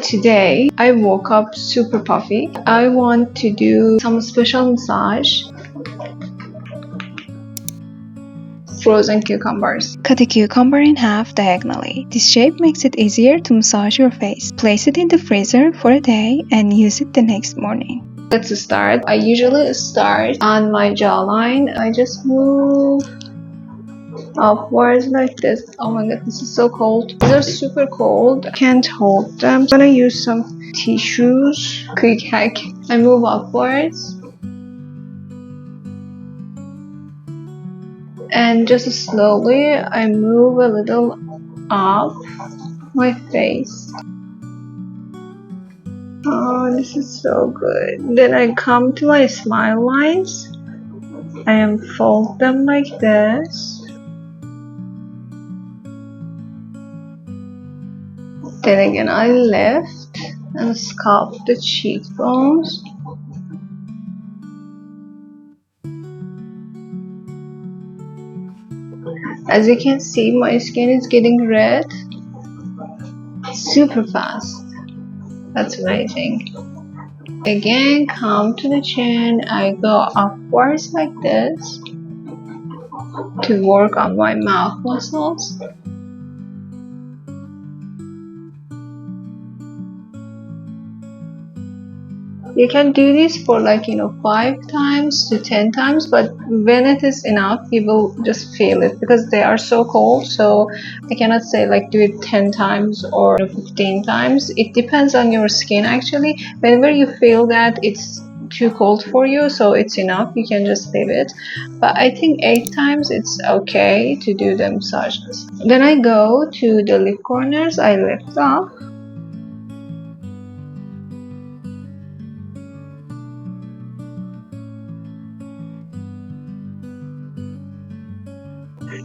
Today I woke up super puffy. I want to do some special massage. Frozen cucumbers. Cut a cucumber in half diagonally. This shape makes it easier to massage your face. Place it in the freezer for a day and use it the next morning. Let's start. I usually start on my jawline. I just move upwards like this. Oh my god, this is so cold. These are super cold. I can't hold them. I'm gonna use some tissues. Quick hack. I move upwards. And just slowly I move a little up my face. Oh, this is so good. Then I come to my smile lines. I unfold them like this. Then again I lift and sculpt the cheekbones. As you can see, my skin is getting red super fast. That's amazing. Again, come to the chin. I go upwards like this to work on my mouth muscles. You can do this for 5 times to 10 times, but when it is enough, you will just feel it because they are so cold. So I cannot say do it 10 times or 15 times. It depends on your skin actually. Whenever you feel that it's too cold for you, so it's enough, you can just leave it. But I think 8 times it's okay to do the massages. Then I go to the lip corners. I lift up.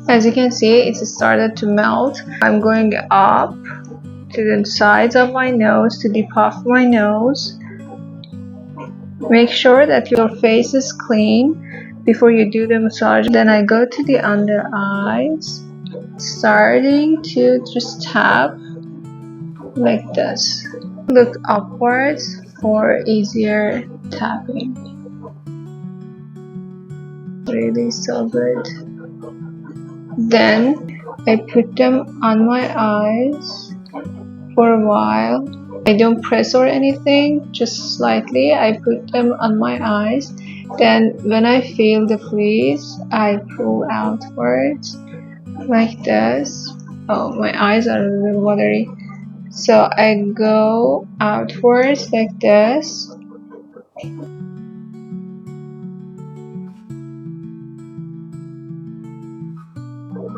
As you can see, it started to melt. I'm going up to the sides of my nose to depuff my nose. Make sure that your face is clean before you do the massage. Then I go to the under eyes, starting to just tap like this. Look upwards for easier tapping. Really so good. Then I put them on my eyes for a while. I don't press or anything, just slightly. I put them on my eyes. Then when I feel the freeze, I pull outwards like this. Oh, my eyes are a little watery. So I go outwards like this.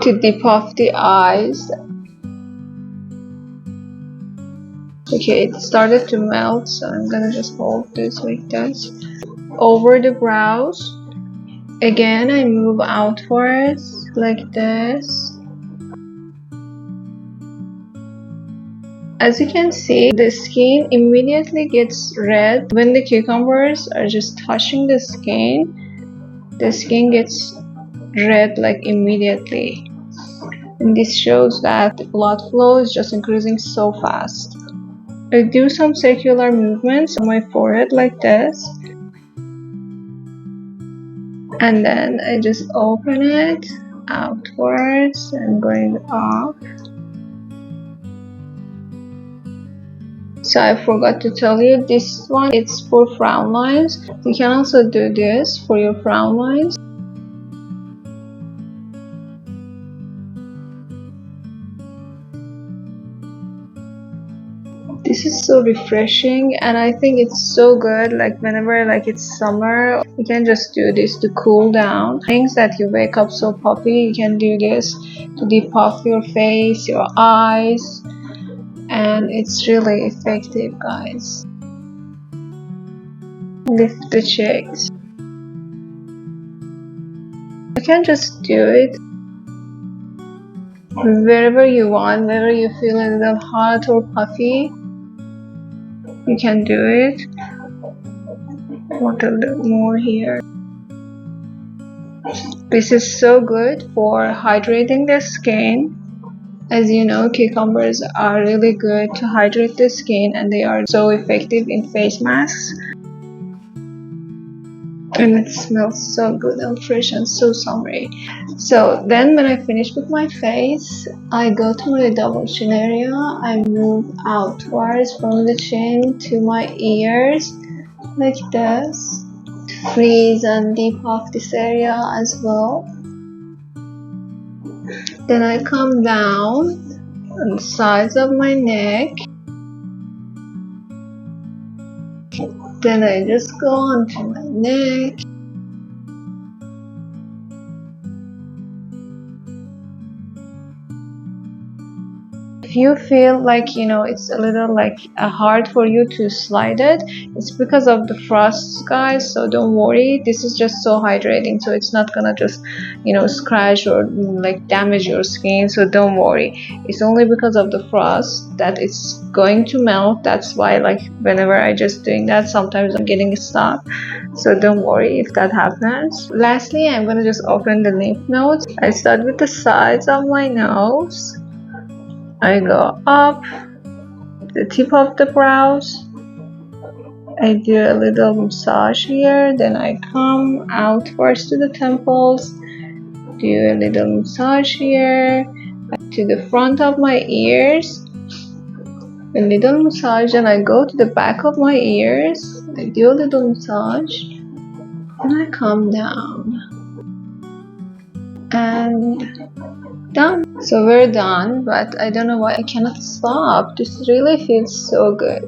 To depuff the eyes. Okay, it started to melt, so I'm gonna just hold this like this. Over the brows. Again, I move outwards like this. As you can see, the skin immediately gets red. When the cucumbers are just touching the skin gets red immediately. And this shows that the blood flow is just increasing so fast. I do some circular movements on my forehead like this. And then I just open it outwards and going up. So I forgot to tell you, this one it's for frown lines. You can also do this for your frown lines. This is so refreshing, and I think it's so good whenever it's summer, you can just do this to cool down. Things that you wake up so puffy, you can do this to depuff your face, your eyes, and it's really effective, guys. Lift the cheeks. You can just do it wherever you want, wherever you feel a little hot or puffy. You can do it. Want a little more here. This is so good for hydrating the skin. As you know, cucumbers are really good to hydrate the skin, and they are so effective in face masks. And it smells so good and fresh and so summery. So then when I finish with my face, I go to my double chin area. I move outwards from the chin to my ears like this. Freeze and depuff this area as well. Then I come down on the sides of my neck. Then I just go onto my neck. If you feel like, it's a little like hard for you to slide it, it's because of the frost, guys. So don't worry, this is just so hydrating, so it's not gonna just scratch or like damage your skin. So don't worry, it's only because of the frost that it's going to melt. That's why, like, whenever I just doing that, sometimes I'm getting stuck. So don't worry if that happens. Lastly, I'm gonna just open the lymph nodes. I start with the sides of my nose. I go up the tip of the brows. I do a little massage here. Then I come outwards to the temples. Do a little massage here. To the front of my ears. A little massage. And I go to the back of my ears. I do a little massage. And I come down. And done. So we're done, but I don't know why I cannot stop. This really feels so good.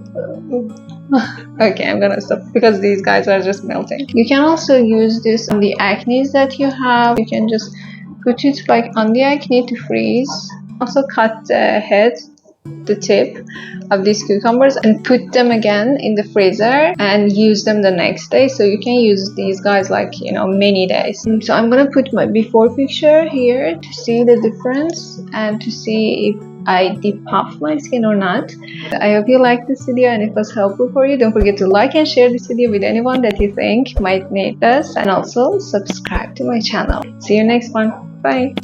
Okay, I'm gonna stop because these guys are just melting. You can also use this on the acne that you have. You can just put it like on the acne to freeze. Also cut the head, the tip of these cucumbers, and put them again in the freezer and use them the next day. So you can use these guys like many days. So I'm gonna put my before picture here to see the difference and to see if I depuff my skin or not. I hope you liked this video and it was helpful for you. Don't forget to like and share this video with anyone that you think might need this, and also subscribe to my channel. See you next one. Bye.